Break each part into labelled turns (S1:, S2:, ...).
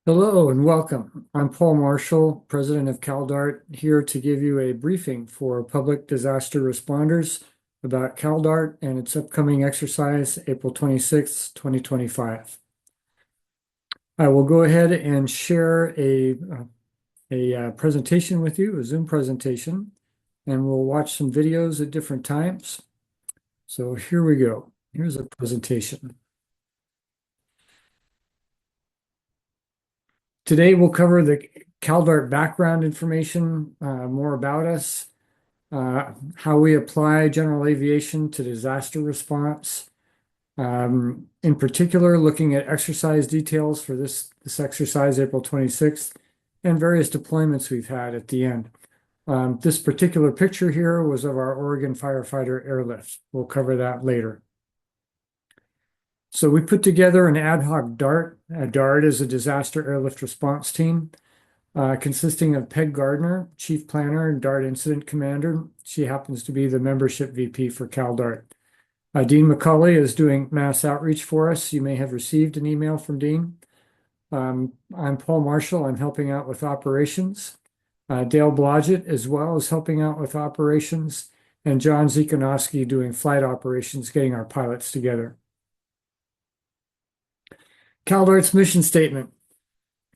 S1: Hello and welcome. I'm Paul Marshall, President of CalDART, here to give you a briefing for public disaster responders about CalDART and its upcoming exercise, April 26th, 2025. I will go ahead and share a presentation with you, a Zoom presentation, and we'll watch some videos at different times. So here we go. Here's a presentation. Today we'll cover the CalDART background information, more about us, how we apply general aviation to disaster response. In particular, looking at exercise details for this exercise, April 26th, and various deployments we've had at the end. This particular picture here was of our Oregon firefighter airlift. We'll cover that later. So we put together an ad hoc DART. DART is a disaster airlift response team consisting of Peg Gardner, Chief Planner and DART Incident Commander. She happens to be the membership VP for CalDART. Dean McCauley is doing mass outreach for us. You may have received an email from Dean. I'm Paul Marshall. I'm helping out with operations. Dale Blodgett as well is helping out with operations. And John Zikonowski doing flight operations, getting our pilots together. CalDART's mission statement.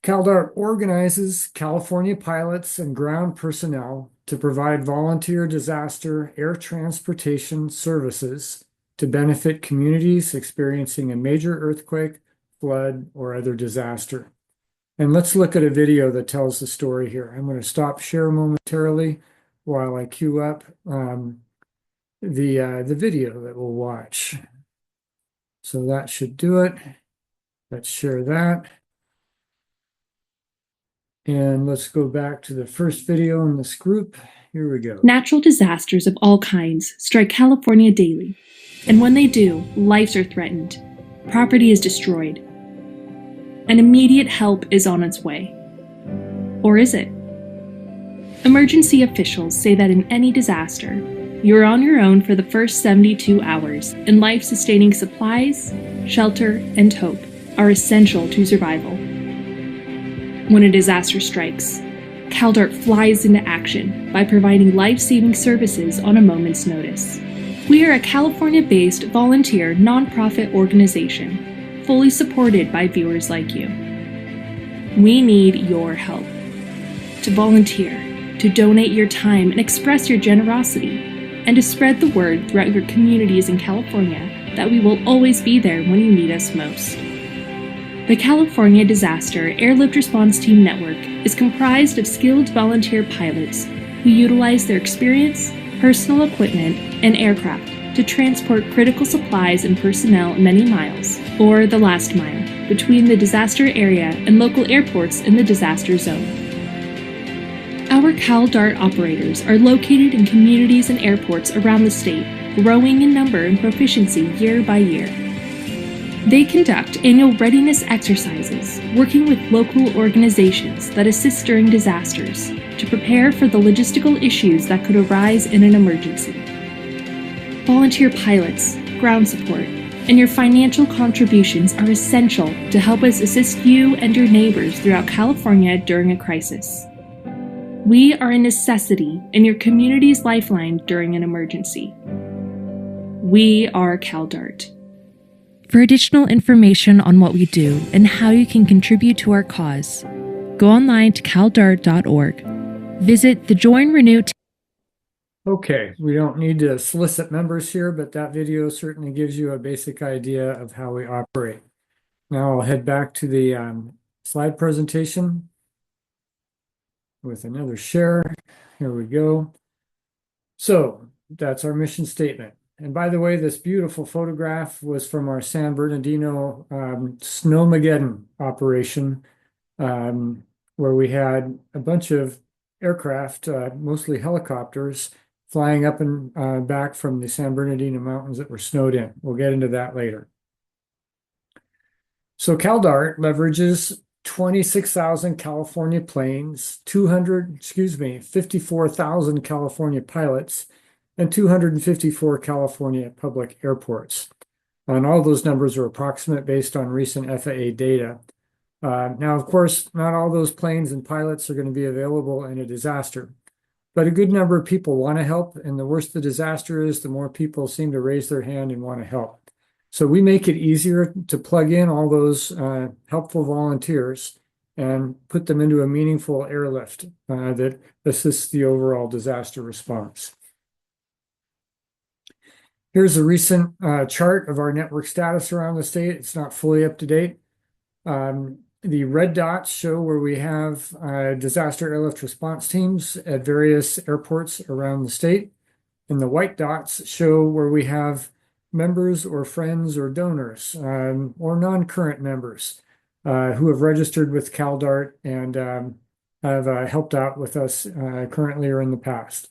S1: CalDART organizes California pilots and ground personnel to provide volunteer disaster air transportation services to benefit communities experiencing a major earthquake, flood, or other disaster. And let's look at a video that tells the story here. I'm going to stop share momentarily while I queue up the video that we'll watch. So that should do it. Let's share that. And let's go back to the first video in this group. Here we go.
S2: Natural disasters of all kinds strike California daily. And when they do, lives are threatened, property is destroyed, and immediate help is on its way. Or is it? Emergency officials say that in any disaster, you're on your own for the first 72 hours, and life-sustaining supplies, shelter, and hope are essential to survival. When a disaster strikes, CalDART flies into action by providing life-saving services on a moment's notice. We are a California-based volunteer nonprofit organization, fully supported by viewers like you. We need your help. To volunteer, to donate your time and express your generosity, and to spread the word throughout your communities in California that we will always be there when you need us most. The California Disaster Airlift Response Team Network is comprised of skilled volunteer pilots who utilize their experience, personal equipment, and aircraft to transport critical supplies and personnel many miles, or the last mile, between the disaster area and local airports in the disaster zone. Our CalDART operators are located in communities and airports around the state, growing in number and proficiency year by year. They conduct annual readiness exercises, working with local organizations that assist during disasters to prepare for the logistical issues that could arise in an emergency. Volunteer pilots, ground support, and your financial contributions are essential to help us assist you and your neighbors throughout California during a crisis. We are a necessity in your community's lifeline during an emergency. We are CalDART. For additional information on what we do and how you can contribute to our cause, go online to caldart.org. Visit the Join Renew.
S1: Okay, we don't need to solicit members here, but that video certainly gives you a basic idea of how we operate. Now I'll head back to the slide presentation with another share. Here we go. So that's our mission statement. And by the way, this beautiful photograph was from our San Bernardino Snowmageddon operation, where we had a bunch of aircraft, mostly helicopters, flying up and back from the San Bernardino mountains that were snowed in. We'll get into that later. So CalDART leverages 26,000 California planes, 54,000 California pilots, and 254 California public airports. And all those numbers are approximate based on recent FAA data. Now, of course, not all those planes and pilots are going to be available in a disaster, but a good number of people want to help. And the worse the disaster is, the more people seem to raise their hand and want to help. So we make it easier to plug in all those helpful volunteers and put them into a meaningful airlift that assists the overall disaster response. Here's a recent chart of our network status around the state. It's not fully up to date. The red dots show where we have disaster airlift response teams at various airports around the state. And the white dots show where we have members or friends or donors or non-current members who have registered with CalDART and have helped out with us currently or in the past.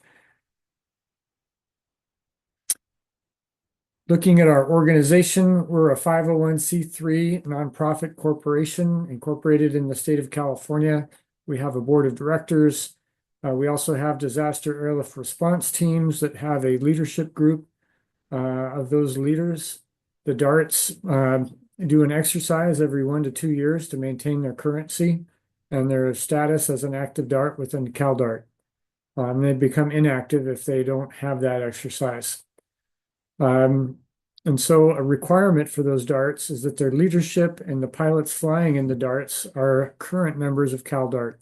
S1: Looking at our organization, we're a 501c3 nonprofit corporation incorporated in the state of California. We have a board of directors. We also have disaster airlift response teams that have a leadership group of those leaders. The DARTs do an exercise every 1 to 2 years to maintain their currency and their status as an active DART within CalDART. They become inactive if they don't have that exercise. And so a requirement for those DARTs is that their leadership and the pilots flying in the DARTs are current members of CalDART.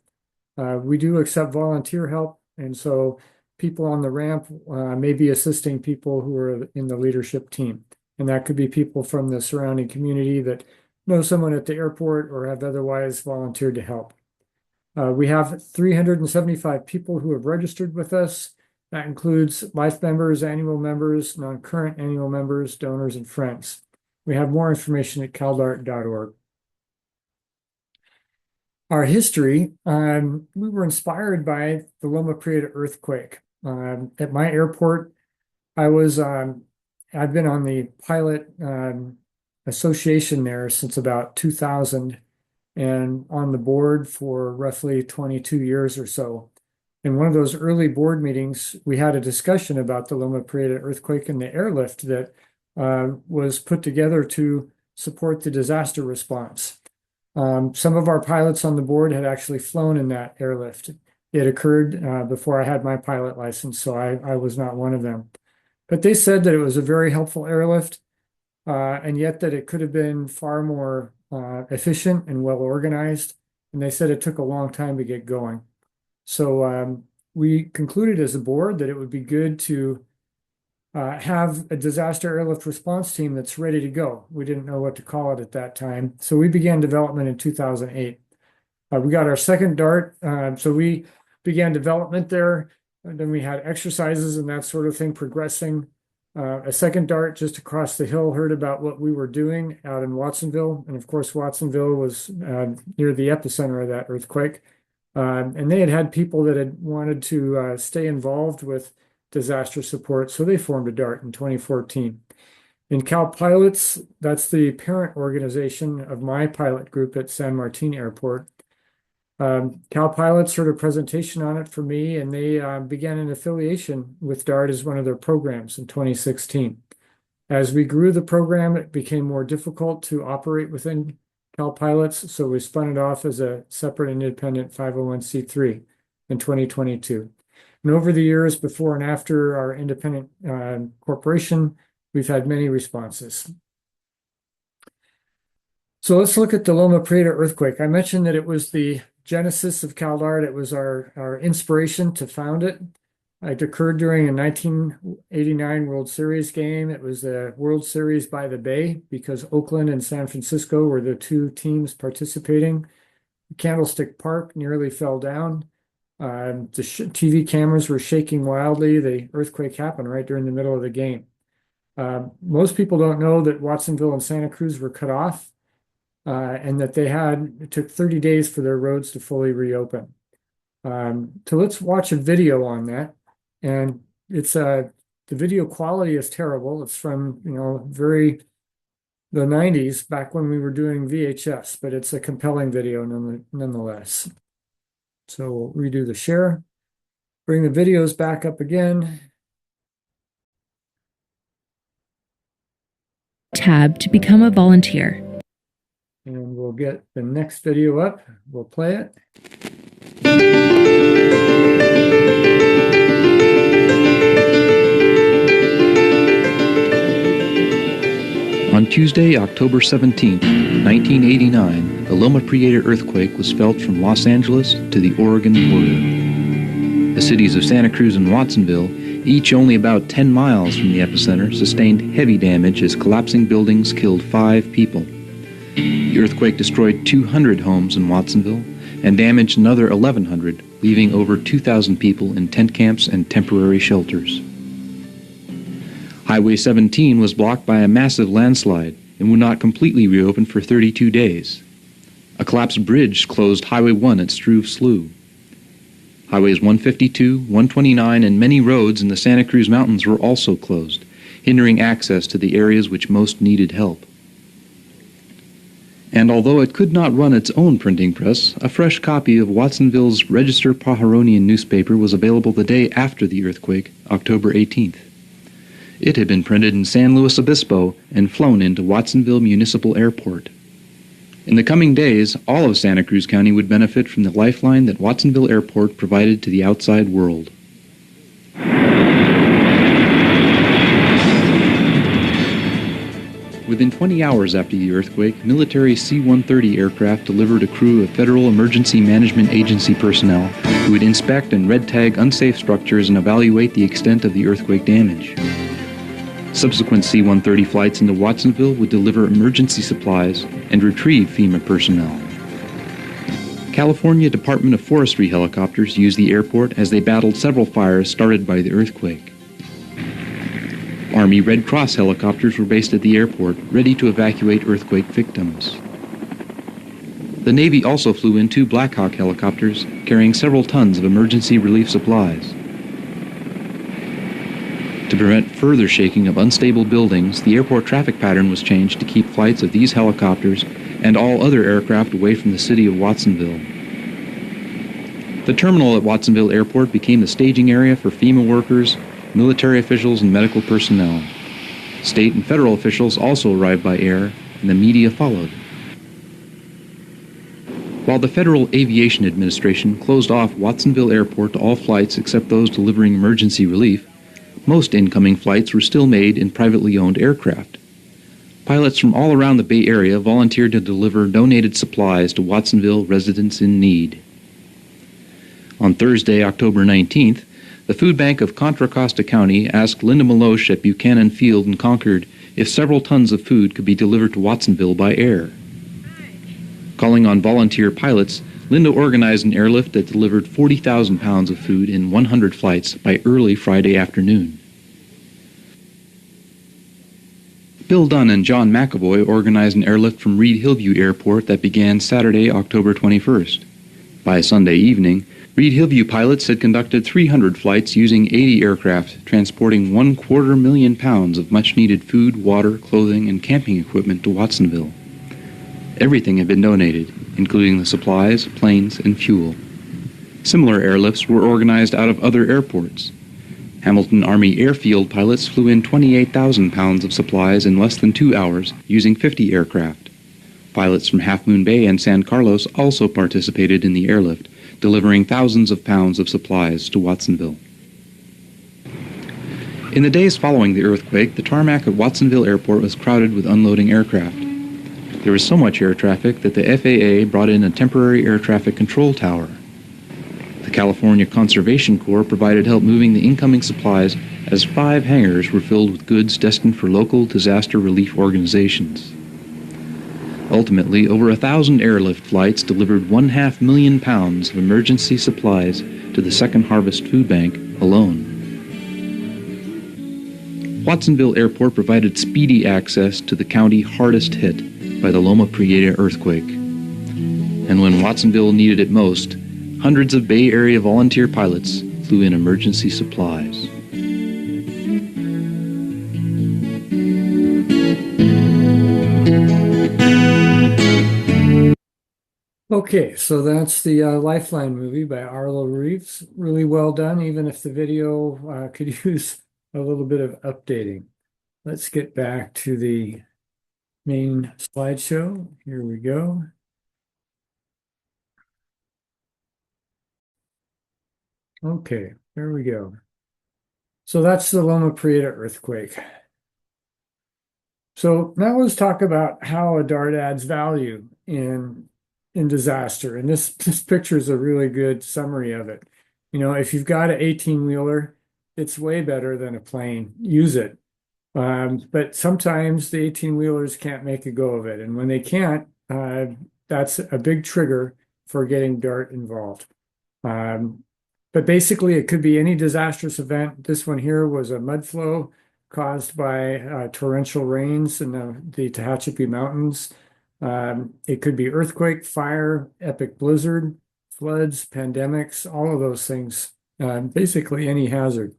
S1: We do accept volunteer help, and so people on the ramp may be assisting people who are in the leadership team. And that could be people from the surrounding community that know someone at the airport or have otherwise volunteered to help. We have 375 people who have registered with us. That includes life members, annual members, non-current annual members, donors, and friends. We have more information at caldart.org. Our history, we were inspired by the Loma Prieta earthquake. At my airport, I've been on the pilot association there since about 2000 and on the board for roughly 22 years or so. In one of those early board meetings, we had a discussion about the Loma Prieta earthquake and the airlift that was put together to support the disaster response. Some of our pilots on the board had actually flown in that airlift. It occurred before I had my pilot license, so I was not one of them. But they said that it was a very helpful airlift, and yet that it could have been far more efficient and well organized. And they said it took a long time to get going. So we concluded as a board that it would be good to have a disaster airlift response team that's ready to go. We didn't know what to call it at that time. So we began development in 2008. We got our second DART. So we began development there. And then we had exercises and that sort of thing progressing. A second DART just across the hill heard about what we were doing out in Watsonville. And of course, Watsonville was near the epicenter of that earthquake. And they had people that had wanted to stay involved with disaster support, so they formed a DART in 2014. In Cal Pilots, that's the parent organization of my pilot group at San Martin Airport. Cal Pilots heard a presentation on it for me, and they began an affiliation with DART as one of their programs in 2016. As we grew the program, it became more difficult to operate within Cal Pilots, so we spun it off as a separate and independent 501c3 in 2022. And over the years, before and after our independent corporation, we've had many responses. So let's look at the Loma Prieta earthquake. I mentioned that it was the genesis of CalDART. It was our inspiration to found it. It occurred during a 1989 World Series game. It was the World Series by the Bay because Oakland and San Francisco were the two teams participating. Candlestick Park nearly fell down. The TV cameras were shaking wildly. The earthquake happened right during the middle of the game. Most people don't know that Watsonville and Santa Cruz were cut off and that it took 30 days for their roads to fully reopen. So let's watch a video on that. And it's the video quality is terrible. It's from, the 90s, back when we were doing VHS, but it's a compelling video nonetheless. So we'll redo the share, bring the videos back up again.
S2: Tab to become a volunteer.
S1: And we'll get the next video up. We'll play it.
S3: On Tuesday, October 17, 1989, the Loma Prieta earthquake was felt from Los Angeles to the Oregon border. The cities of Santa Cruz and Watsonville, each only about 10 miles from the epicenter, sustained heavy damage as collapsing buildings killed 5 people. The earthquake destroyed 200 homes in Watsonville and damaged another 1,100, leaving over 2,000 people in tent camps and temporary shelters. Highway 17 was blocked by a massive landslide and would not completely reopen for 32 days. A collapsed bridge closed Highway 1 at Struve Slough. Highways 152, 129, and many roads in the Santa Cruz Mountains were also closed, hindering access to the areas which most needed help. And although it could not run its own printing press, a fresh copy of Watsonville's Register Pajaronian newspaper was available the day after the earthquake, October 18th. It had been printed in San Luis Obispo and flown into Watsonville Municipal Airport. In the coming days, all of Santa Cruz County would benefit from the lifeline that Watsonville Airport provided to the outside world. Within 20 hours after the earthquake, military C-130 aircraft delivered a crew of Federal Emergency Management Agency personnel who would inspect and red tag unsafe structures and evaluate the extent of the earthquake damage. Subsequent C-130 flights into Watsonville would deliver emergency supplies and retrieve FEMA personnel. California Department of Forestry helicopters used the airport as they battled several fires started by the earthquake. Army Red Cross helicopters were based at the airport, ready to evacuate earthquake victims. The Navy also flew in 2 Black Hawk helicopters carrying several tons of emergency relief supplies. To prevent further shaking of unstable buildings, the airport traffic pattern was changed to keep flights of these helicopters and all other aircraft away from the city of Watsonville. The terminal at Watsonville Airport became the staging area for FEMA workers, military officials, and medical personnel. State and federal officials also arrived by air, and the media followed. While the Federal Aviation Administration closed off Watsonville Airport to all flights except those delivering emergency relief, most incoming flights were still made in privately owned aircraft. Pilots from all around the Bay Area volunteered to deliver donated supplies to Watsonville residents in need. On Thursday, October 19th, the Food Bank of Contra Costa County asked Linda Meloche at Buchanan Field in Concord if several tons of food could be delivered to Watsonville by air. Calling on volunteer pilots, Linda organized an airlift that delivered 40,000 pounds of food in 100 flights by early Friday afternoon. Bill Dunn and John McAvoy organized an airlift from Reed Hillview Airport that began Saturday, October 21st. By Sunday evening, Reed Hillview pilots had conducted 300 flights using 80 aircraft, transporting 250,000 pounds of much-needed food, water, clothing, and camping equipment to Watsonville. Everything had been donated, including the supplies, planes, and fuel. Similar airlifts were organized out of other airports. Hamilton Army Airfield pilots flew in 28,000 pounds of supplies in less than 2 hours using 50 aircraft. Pilots from Half Moon Bay and San Carlos also participated in the airlift, delivering thousands of pounds of supplies to Watsonville. In the days following the earthquake, the tarmac at Watsonville Airport was crowded with unloading aircraft. There was so much air traffic that the FAA brought in a temporary air traffic control tower. The California Conservation Corps provided help moving the incoming supplies as 5 hangars were filled with goods destined for local disaster relief organizations. Ultimately, over 1,000 airlift flights delivered 500,000 pounds of emergency supplies to the Second Harvest Food Bank alone. Watsonville Airport provided speedy access to the county hardest hit by the Loma Prieta earthquake. And when Watsonville needed it most, hundreds of Bay Area volunteer pilots flew in emergency supplies.
S1: Okay, so that's the Lifeline movie by Arlo Reeves. Really well done, even if the video could use a little bit of updating. Let's get back to the main slideshow. Here we go. Okay, there we go. So that's the Loma Prieta earthquake. So now let's talk about how a DART adds value in disaster. And this picture is a really good summary of it. You know, if you've got an 18-wheeler, it's way better than a plane. Use it. But sometimes the 18-wheelers can't make a go of it. And when they can't, that's a big trigger for getting DART involved. But basically, it could be any disastrous event. This one here was a mud flow caused by torrential rains in the Tehachapi Mountains. It could be earthquake, fire, epic blizzard, floods, pandemics, all of those things, basically any hazard.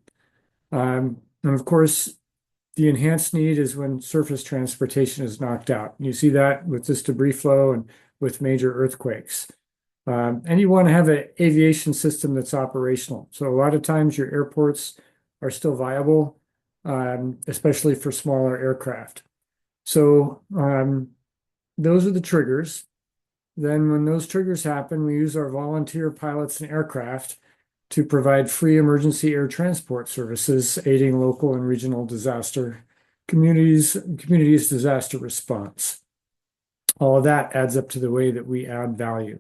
S1: And of course, the enhanced need is when surface transportation is knocked out. You see that with this debris flow and with major earthquakes. And you want to have an aviation system that's operational. So a lot of times your airports are still viable, especially for smaller aircraft. So those are the triggers. Then when those triggers happen, we use our volunteer pilots and aircraft to provide free emergency air transport services, aiding local and regional disaster communities disaster response. All of that adds up to the way that we add value.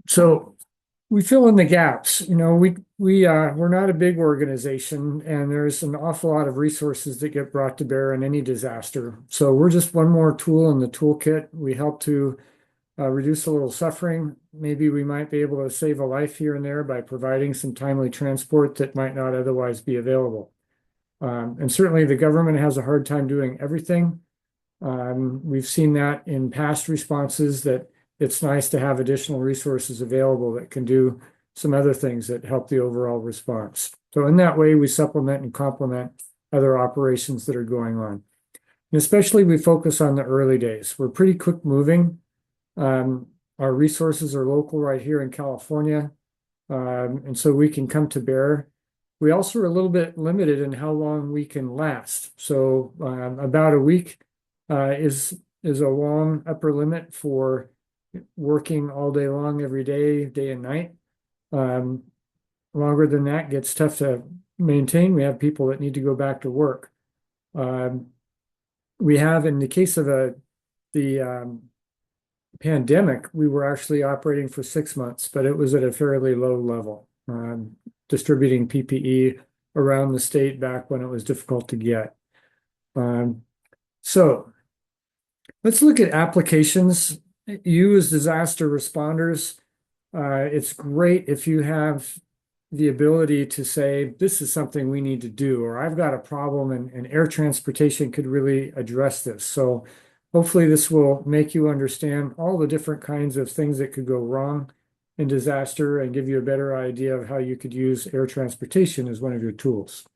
S1: So we fill in the gaps. You know, we're not a big organization, and there's an awful lot of resources that get brought to bear in any disaster. So we're just one more tool in the toolkit. We help to reduce a little suffering. Maybe we might be able to save a life here and there by providing some timely transport that might not otherwise be available. And certainly the government has a hard time doing everything. We've seen that in past responses that it's nice to have additional resources available that can do some other things that help the overall response. So in that way, we supplement and complement other operations that are going on. And especially we focus on the early days. We're pretty quick moving. Our resources are local right here in California, and so we can come to bear. We also are a little bit limited in how long we can last. So about a week is a long upper limit for working all day long, every day, day and night. Longer than that gets tough to maintain. We have people that need to go back to work. We have, in the case of the pandemic, we were actually operating for 6 months, but it was at a fairly low level, distributing PPE around the state back when it was difficult to get. So let's look at applications. You as disaster responders, it's great if you have the ability to say, this is something we need to do, or I've got a problem and air transportation could really address this. So hopefully this will make you understand all the different kinds of things that could go wrong in disaster and give you a better idea of how you could use air transportation as one of your tools.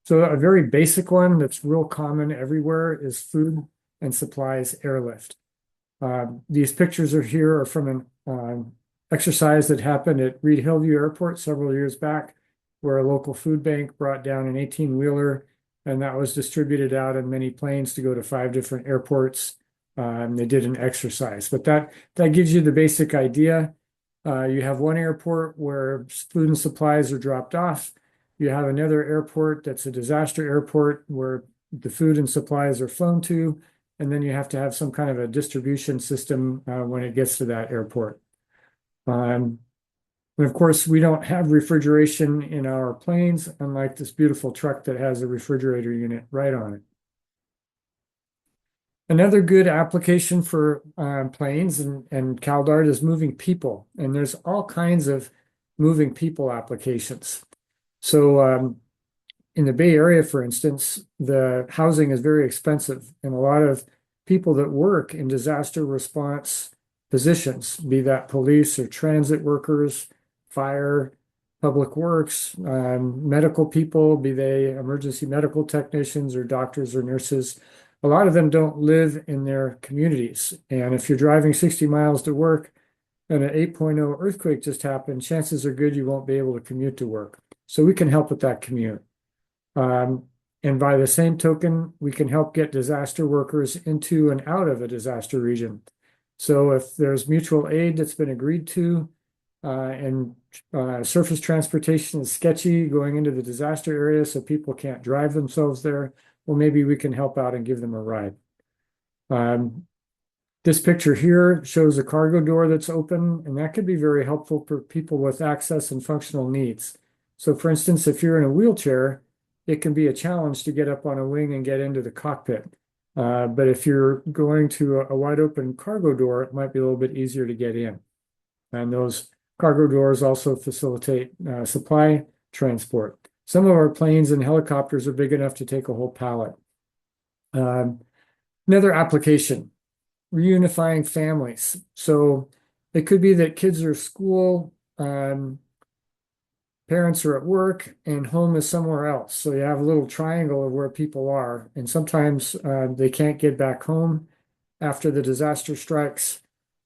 S1: So a very basic one that's real common everywhere is food and supplies airlift. These pictures are from an exercise that happened at Reed Hillview Airport several years back, where a local food bank brought down an 18-wheeler, and that was distributed out in many planes to go to 5 different airports. They did an exercise, but that gives you the basic idea. You have one airport where food and supplies are dropped off. You have another airport that's a disaster airport where the food and supplies are flown to, and then you have to have some kind of a distribution system when it gets to that airport. And of course, we don't have refrigeration in our planes, unlike this beautiful truck that has a refrigerator unit right on it. Another good application for planes and CalDART is moving people. And there's all kinds of moving people applications. So in the Bay Area, for instance, the housing is very expensive, and a lot of people that work in disaster response positions, be that police or transit workers, fire, public works, medical people, be they emergency medical technicians or doctors or nurses, a lot of them don't live in their communities. And if you're driving 60 miles to work and an 8.0 earthquake just happened, chances are good you won't be able to commute to work. So we can help with that commute. And by the same token, we can help get disaster workers into and out of a disaster region. So if there's mutual aid that's been agreed to, and surface transportation is sketchy going into the disaster area, so people can't drive themselves there, well, maybe we can help out and give them a ride. This picture here shows a cargo door that's open, and that could be very helpful for people with access and functional needs. So for instance, if you're in a wheelchair, it can be a challenge to get up on a wing and get into the cockpit. But if you're going to a wide open cargo door, it might be a little bit easier to get in. And those cargo doors also facilitate supply transport. Some of our planes and helicopters are big enough to take a whole pallet. Another application, reunifying families. So it could be that kids are at school, parents are at work, and home is somewhere else. So you have a little triangle of where people are. And sometimes they can't get back home after the disaster strikes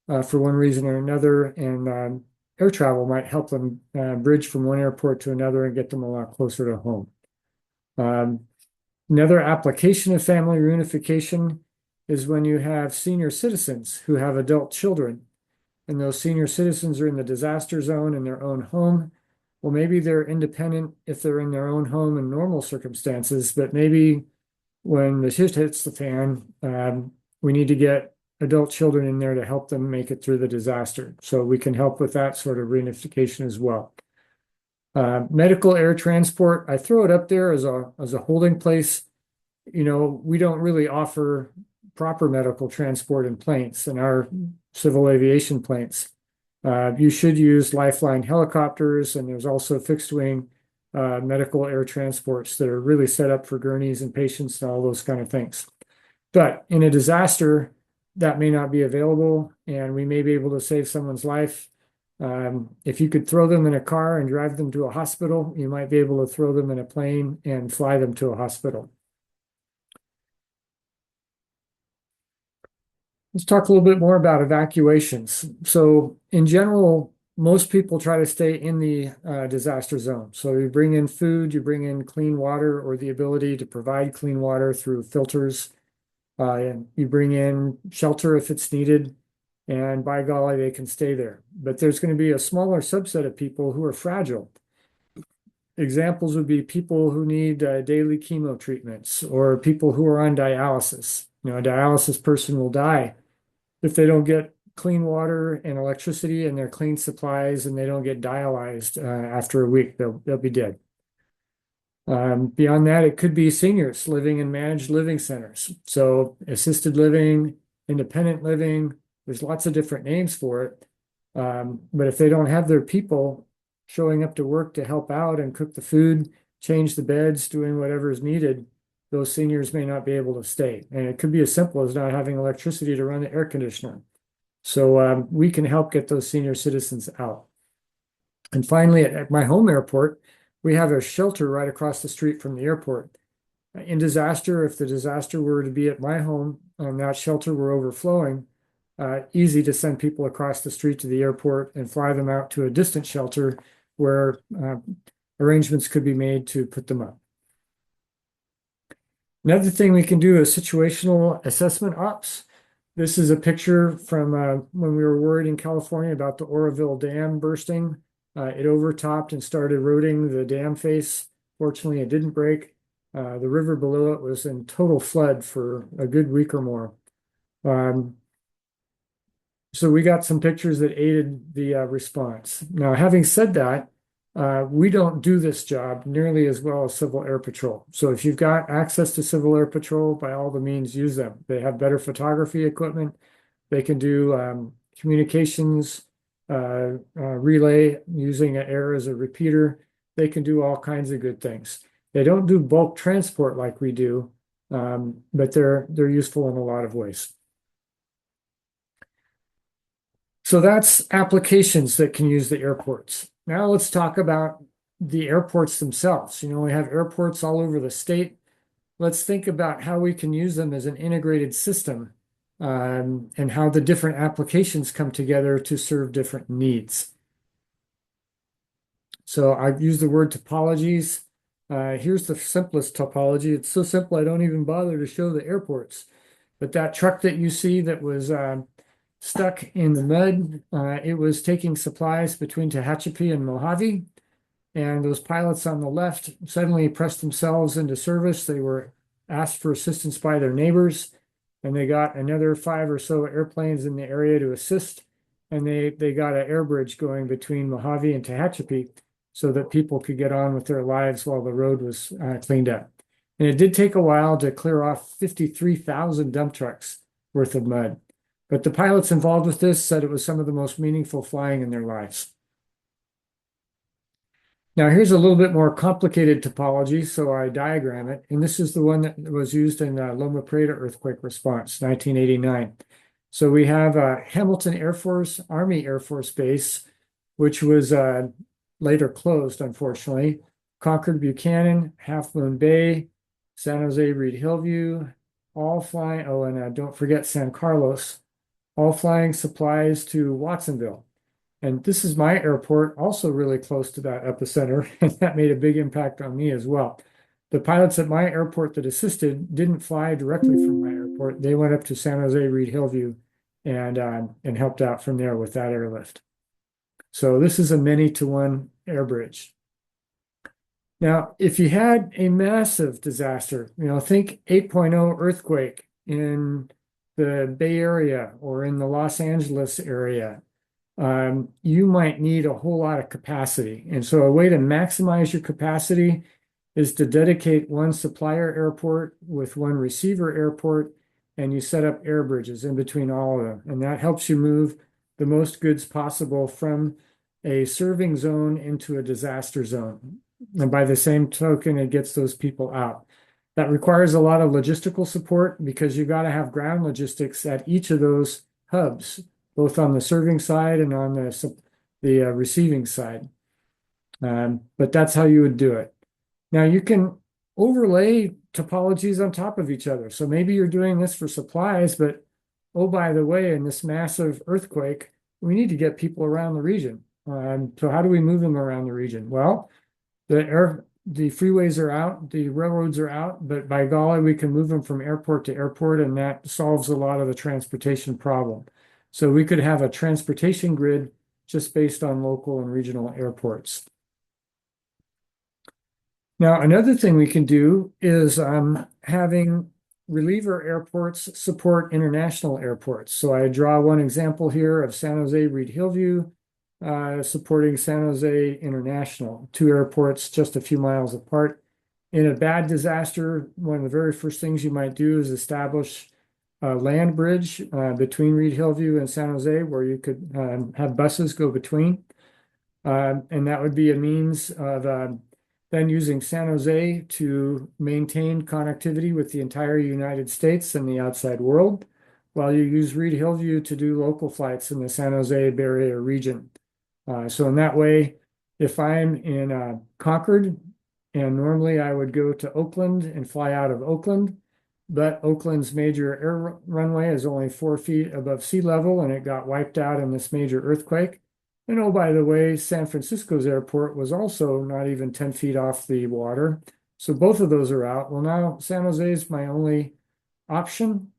S1: for one reason or another. And air travel might help them bridge from one airport to another and get them a lot closer to home. Another application of family reunification is when you have senior citizens who have adult children, and those senior citizens are in the disaster zone in their own home. Well, maybe they're independent if they're in their own home in normal circumstances, but maybe when the shit hits the fan, we need to get adult children in there to help them make it through the disaster. So we can help with that sort of reunification as well. Medical air transport, I throw it up there as a holding place. You know, we don't really offer proper medical transport in planes, in our civil aviation planes. You should use Lifeline helicopters, and there's also fixed wing medical air transports that are really set up for gurneys and patients and all those kind of things. But in a disaster, that may not be available, and we may be able to save someone's life. If you could throw them in a car and drive them to a hospital, you might be able to throw them in a plane and fly them to a hospital. Let's talk a little bit more about evacuations. So in general, most people try to stay in the disaster zone. So you bring in food, you bring in clean water or the ability to provide clean water through filters. And you bring in shelter if it's needed, and by golly, they can stay there. But there's going to be a smaller subset of people who are fragile. Examples would be people who need daily chemo treatments or people who are on dialysis. You know, a dialysis person will die if they don't get clean water and electricity and their clean supplies, and they don't get dialyzed after a week, they'll be dead. Beyond that, it could be seniors living in managed living centers. So assisted living, independent living, there's lots of different names for it. But if they don't have their people showing up to work to help out and cook the food, change the beds, doing whatever is needed, those seniors may not be able to stay. And it could be as simple as not having electricity to run the air conditioner. So we can help get those senior citizens out. And finally, at my home airport, we have a shelter right across the street from the airport. In disaster, if the disaster were to be at my home and that shelter were overflowing, easy to send people across the street to the airport and fly them out to a distant shelter where arrangements could be made to put them up. Another thing we can do is situational assessment ops. This is a picture from when we were worried in California about the Oroville Dam bursting. It overtopped and started eroding the dam face. Fortunately, it didn't break. The river below it was in total flood for a good week or more. So we got some pictures that aided the response. Now, having said that, we don't do this job nearly as well as Civil Air Patrol. So if you've got access to Civil Air Patrol, by all the means, use them. They have better photography equipment. They can do communications, relay using air as a repeater. They can do all kinds of good things. They don't do bulk transport like we do, but they're useful in a lot of ways. So that's applications that can use the airports. Now let's talk about the airports themselves. You know, we have airports all over the state. Let's think about how we can use them as an integrated system, and how the different applications come together to serve different needs. So I've used the word topologies. Here's the simplest topology. It's so simple I don't even bother to show the airports. But that truck that you see that was stuck in the mud, it was taking supplies between Tehachapi and Mojave. And those pilots on the left suddenly pressed themselves into service. They were asked for assistance by their neighbors, and they got another 5 or so airplanes in the area to assist. And they got an air bridge going between Mojave and Tehachapi so that people could get on with their lives while the road was cleaned up. And it did take a while to clear off 53,000 dump trucks worth of mud. But the pilots involved with this said it was some of the most meaningful flying in their lives. Now here's a little bit more complicated topology, so I diagram it. And this is the one that was used in Loma Prieta earthquake response, 1989. So we have Hamilton Air Force, Army Air Force Base, which was later closed, unfortunately. Concord Buchanan, Half Moon Bay, San Jose Reed Hillview, all flying, oh, and don't forget San Carlos, all flying supplies to Watsonville. And this is my airport, also really close to that epicenter, and that made a big impact on me as well. The pilots at my airport that assisted didn't fly directly from my airport. They went up to San Jose Reed Hillview and helped out from there with that airlift. So this is a many to one air bridge. Now, if you had a massive disaster, think 8.0 earthquake in the Bay Area or in the Los Angeles area, you might need a whole lot of capacity. And so a way to maximize your capacity is to dedicate one supplier airport with one receiver airport, and you set up air bridges in between all of them. And that helps you move the most goods possible from a serving zone into a disaster zone. And by the same token, it gets those people out. That requires a lot of logistical support because you've got to have ground logistics at each of those hubs, both on the serving side and on the receiving side. But that's how you would do it. Now you can overlay topologies on top of each other. So maybe you're doing this for supplies, but oh, by the way, in this massive earthquake, we need to get people around the region. So how do we move them around the region? Well, the freeways are out, the railroads are out, but by golly, we can move them from airport to airport, and that solves a lot of the transportation problem. So we could have a transportation grid just based on local and regional airports. Now, another thing we can do is having reliever airports support international airports. So I draw one example here of San Jose Reed Hillview supporting San Jose International, 2 airports just a few miles apart. In a bad disaster, one of the very first things you might do is establish a land bridge between Reed Hillview and San Jose where you could have buses go between. And that would be a means of then using San Jose to maintain connectivity with the entire United States and the outside world, while you use Reed Hillview to do local flights in the San Jose Bay Area region. So in that way, if I'm in Concord, and normally I would go to Oakland and fly out of Oakland, but Oakland's major air runway is only 4 feet above sea level, and it got wiped out in this major earthquake. And oh, by the way, San Francisco's airport was also not even 10 feet off the water. So both of those are out. Well, now San Jose is my only option.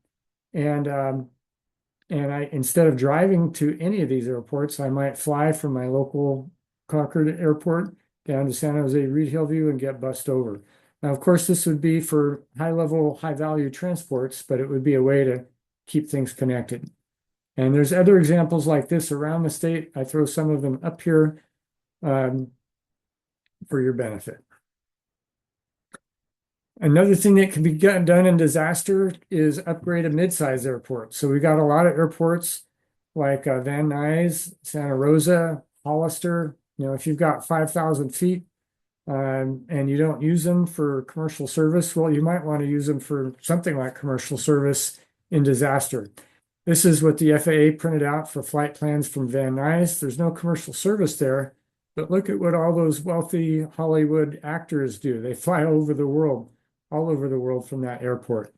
S1: And I, instead of driving to any of these airports, I might fly from my local Concord airport down to San Jose Reed Hillview and get bussed over. Now, of course, this would be for high-level, high-value transports, but it would be a way to keep things connected. And there's other examples like this around the state. I throw some of them up here for your benefit. Another thing that can be done in disaster is upgrade a mid-size airport. So we got a lot of airports like Van Nuys, Santa Rosa, Hollister. If you've got 5,000 feet and you don't use them for commercial service, well, you might want to use them for something like commercial service in disaster. This is what the FAA printed out for flight plans from Van Nuys. There's no commercial service there, but look at what all those wealthy Hollywood actors do. They fly all over the world from that airport.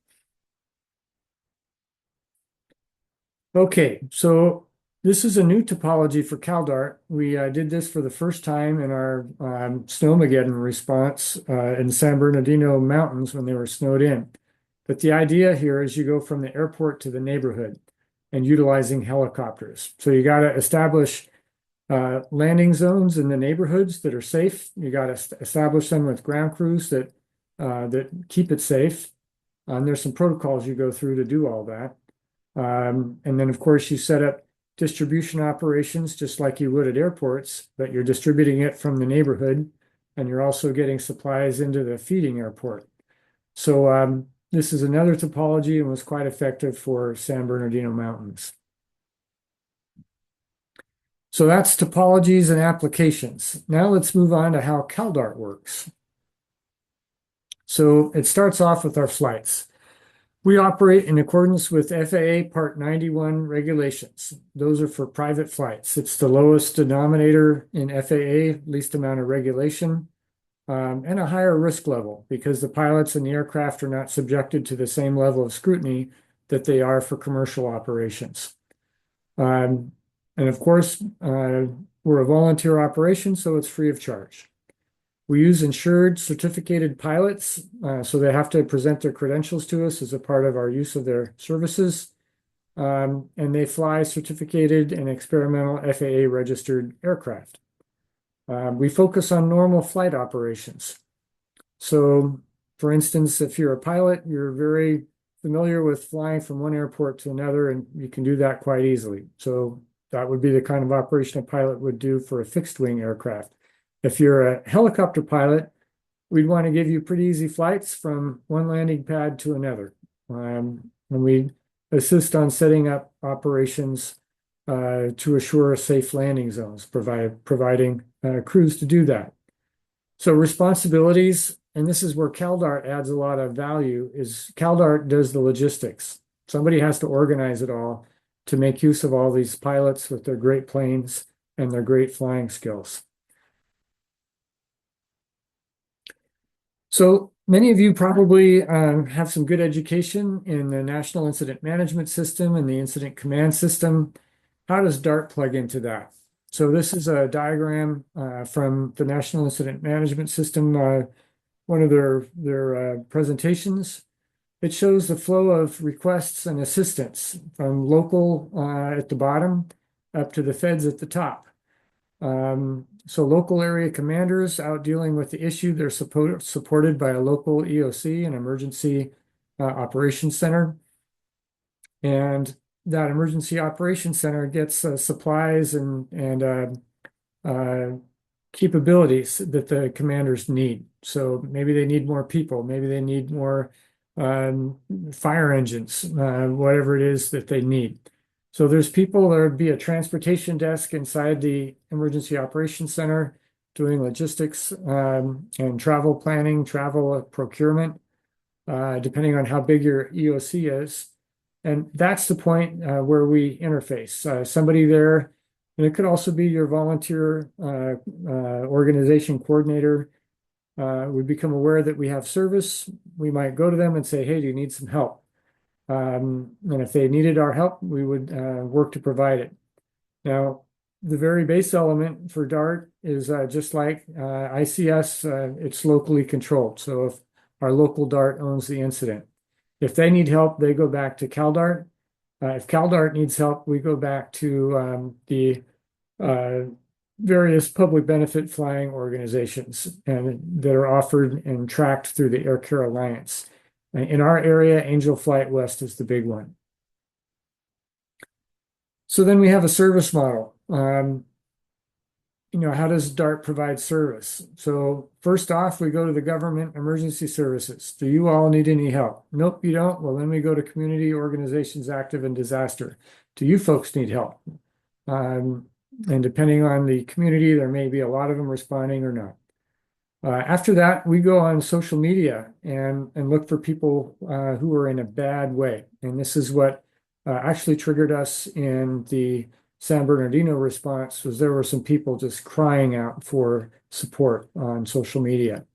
S1: Okay, so This is a new topology for CalDART. We did this for the first time in our Snowmageddon response in the San Bernardino Mountains when they were snowed in. But the idea here is you go from the airport to the neighborhood and utilizing helicopters. So you got to establish landing zones in the neighborhoods that are safe. You got to establish them with ground crews that keep it safe. And there's some protocols you go through to do all that. And then, of course, you set up distribution operations just like you would at airports, but you're distributing it from the neighborhood, and you're also getting supplies into the feeding airport. So this is another topology and was quite effective for San Bernardino Mountains. So that's topologies and applications. Now let's move on to how CalDART works. So it starts off with our flights. We operate in accordance with FAA Part 91 regulations. Those are for private flights. It's the lowest denominator in FAA, least amount of regulation, and a higher risk level because the pilots and the aircraft are not subjected to the same level of scrutiny that they are for commercial operations. And of course, we're a volunteer operation, so it's free of charge. We use insured certificated pilots, so they have to present their credentials to us as a part of our use of their services. And they fly certificated and experimental FAA registered aircraft. We focus on normal flight operations. So, for instance, if you're a pilot, you're very familiar with flying from one airport to another, and you can do that quite easily. So that would be the kind of operation a pilot would do for a fixed wing aircraft. If you're a helicopter pilot, we'd want to give you pretty easy flights from one landing pad to another. And we assist on setting up operations to assure safe landing zones, providing crews to do that. So responsibilities, and this is where CalDART adds a lot of value, is CalDART does the logistics. Somebody has to organize it all to make use of all these pilots with their great planes and their great flying skills. So many of you probably have some good education in the National Incident Management System and the Incident Command System. How does DART plug into that? So this is a diagram from the National Incident Management System, one of their presentations. It shows the flow of requests and assistance from local at the bottom up to the feds at the top. So local area commanders out dealing with the issue, they're supported by a local EOC, an emergency operations center. And that emergency operations center gets supplies and capabilities that the commanders need. So maybe they need more people, maybe they need more fire engines, whatever it is that they need. So there's people, there would be a transportation desk inside the Emergency Operations Center doing logistics and travel planning, travel procurement, depending on how big your EOC is. And that's the point where we interface. Somebody there, and it could also be your volunteer organization coordinator, would become aware that we have service. We might go to them and say, hey, do you need some help? And if they needed our help, we would work to provide it. Now, the very base element for DART is just like ICS, it's locally controlled. So if our local DART owns the incident, if they need help, they go back to CalDART. If CalDART needs help, we go back to the various public benefit flying organizations that are offered and tracked through the Air Care Alliance. In our area, Angel Flight West is the big one. So then we have a service model. How does DART provide service? So first off, we go to the government emergency services. Do you all need any help? Nope, you don't. Well, then we go to community organizations active in disaster. Do you folks need help? And depending on the community, there may be a lot of them responding or not. After that, we go on social media and look for people who are in a bad way. And this is what actually triggered us in the San Bernardino response, was there were some people just crying out for support on social media.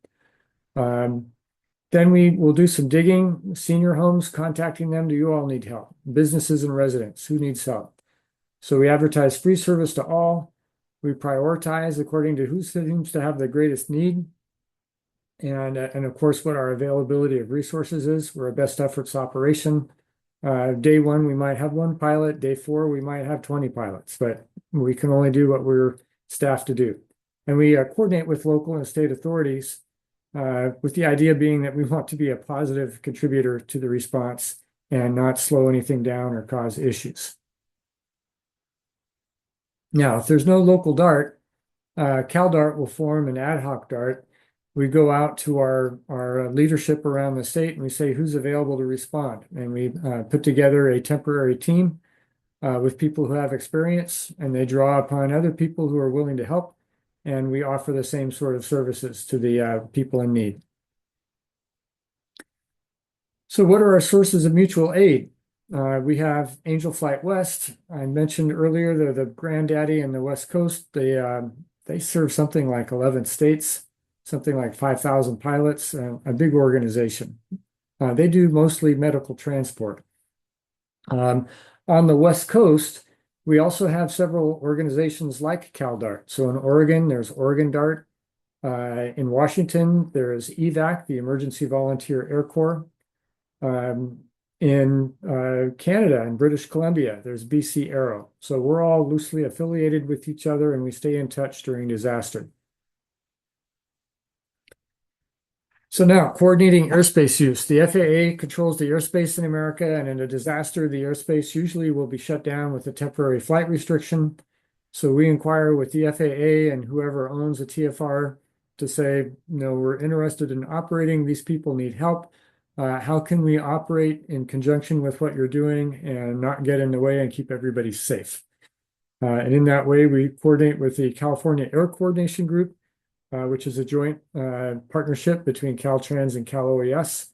S1: Then we will do some digging, senior homes, contacting them. Do you all need help? Businesses and residents, who needs help? So we advertise free service to all. We prioritize according to who seems to have the greatest need. And of course, what our availability of resources is. We're a best efforts operation. Day one, we might have one pilot. Day four, we might have 20 pilots, but we can only do what we're staffed to do. And we coordinate with local and state authorities with the idea being that we want to be a positive contributor to the response and not slow anything down or cause issues. Now, if there's no local DART, CalDART will form an ad hoc DART. We go out to our leadership around the state and we say who's available to respond. And we put together a temporary team with people who have experience, and they draw upon other people who are willing to help. And we offer the same sort of services to the people in need. So what are our sources of mutual aid? We have Angel Flight West. I mentioned earlier, they're the granddaddy in the West Coast. They serve something like 11 states, something like 5,000 pilots, a big organization. They do mostly medical transport. On the West Coast, we also have several organizations like CalDART. So in Oregon, there's Oregon DART. In Washington, there is EVAC, the Emergency Volunteer Air Corps. In Canada and British Columbia, there's BC Aero. So we're all loosely affiliated with each other and we stay in touch during disaster. So now, coordinating airspace use. The FAA controls the airspace in America, and in a disaster, the airspace usually will be shut down with a temporary flight restriction. So we inquire with the FAA and whoever owns a TFR to say, no, we're interested in operating. These people need help. How can we operate in conjunction with what you're doing and not get in the way and keep everybody safe? And in that way, we coordinate with the California Air Coordination Group, which is a joint partnership between Caltrans and Cal OES.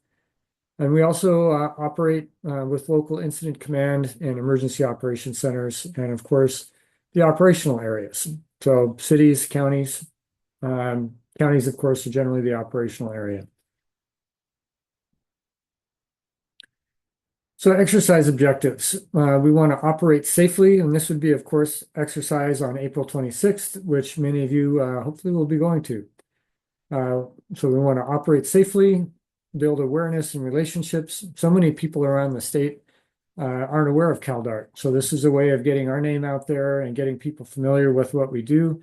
S1: And we also operate with local incident command and emergency operations centers, and of course, the operational areas. So cities, counties, counties, of course, are generally the operational area. So exercise objectives. We want to operate safely, and this would be, of course, exercise on April 26th, which many of you hopefully will be going to. So we want to operate safely, build awareness and relationships. So many people around the state aren't aware of CalDART. So this is a way of getting our name out there and getting people familiar with what we do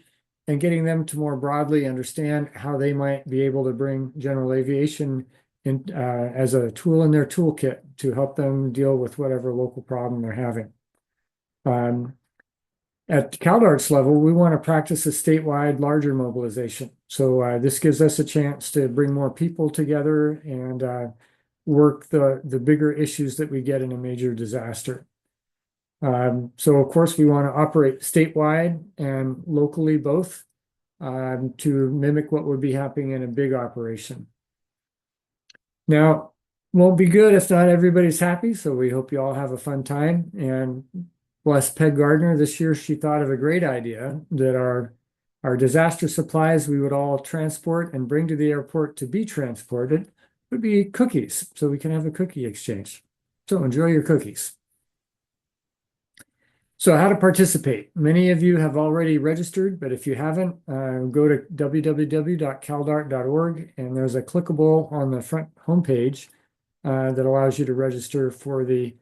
S1: and getting them to more broadly understand how they might be able to bring general aviation in, as a tool in their toolkit to help them deal with whatever local problem they're having. At CalDART's level, we want to practice a statewide larger mobilization. So this gives us a chance to bring more people together and work the bigger issues that we get in a major disaster. So of course, we want to operate statewide and locally both to mimic what would be happening in a big operation. Now, won't be good if not everybody's happy, so we hope you all have a fun time. And bless Peg Gardner, this year she thought of a great idea that our disaster supplies we would all transport and bring to the airport to be transported would be cookies, so we can have a cookie exchange. So enjoy your cookies. So how to participate. Many of you have already registered, but if you haven't, go to www.caldart.org, and there's a clickable on the front homepage that allows you to register for the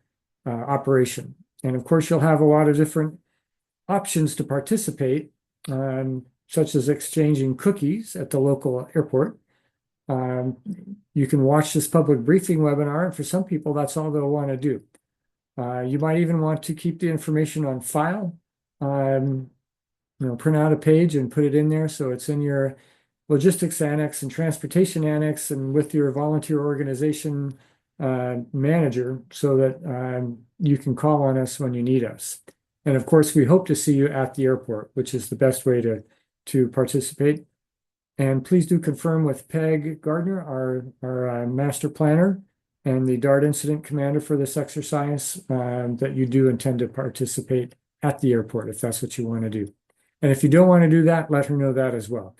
S1: operation. And of course, you'll have a lot of different options to participate, such as exchanging cookies at the local airport. You can watch this public briefing webinar, and for some people, that's all they'll want to do. You might even want to keep the information on file, print out a page and put it in there so it's in your logistics annex and transportation annex and with your volunteer organization manager so that you can call on us when you need us. And of course, we hope to see you at the airport, which is the best way to participate. And please do confirm with Peg Gardner, our master planner, and the DART incident commander for this exercise that you do intend to participate at the airport if that's what you want to do. And if you don't want to do that, let her know that as well.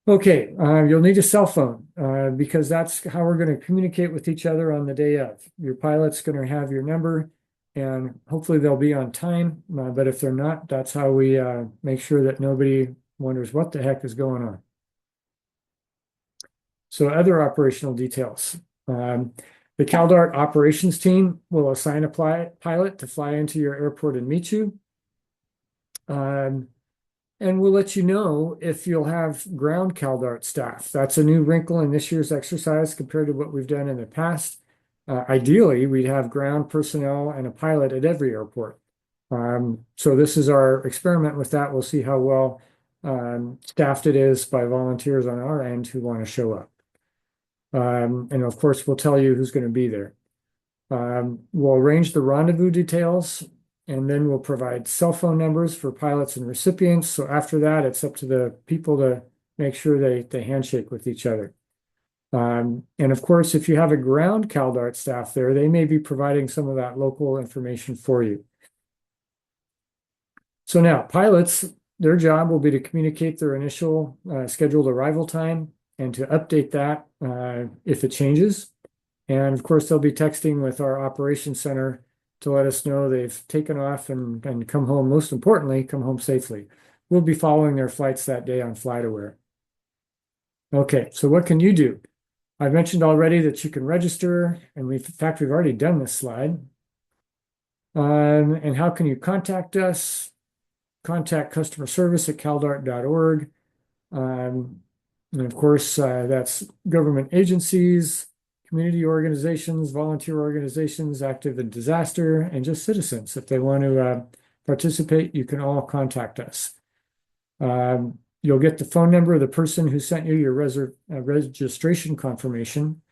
S1: Okay, you'll need a cell phone because that's how we're going to communicate with each other on the day of. Your pilot's going to have your number. and hopefully they'll be on time. But if they're not, that's how we make sure that nobody wonders what the heck is going on. So other operational details. The CalDART operations team will assign a pilot to fly into your airport and meet you. And we'll let you know if you'll have ground CalDART staff. That's a new wrinkle in this year's exercise compared to what we've done in the past. Ideally, we'd have ground personnel and a pilot at every airport. So this is our experiment with that. We'll see how well staffed it is by volunteers on our end who want to show up. And of course, we'll tell you who's going to be there. We'll arrange the rendezvous details, and then we'll provide cell phone numbers for pilots and recipients. So after that, it's up to the people to make sure they handshake with each other. And of course, if you have a ground CalDART staff there, they may be providing some of that local information for you. So now, pilots, their job will be to communicate their initial scheduled arrival time and to update that if it changes. And of course, they'll be texting with our operations center to let us know they've taken off and come home. Most importantly, come home safely. We'll be following their flights that day on FlightAware. Okay, so what can you do? I've mentioned already that you can register, and in fact, we've already done this slide. And how can you contact us? Contact customer service at caldart.org. And of course, that's government agencies, community organizations, volunteer organizations, active in disaster, and just citizens. If they want to participate, you can all contact us. You'll get the phone number of the person who sent you your registration confirmation.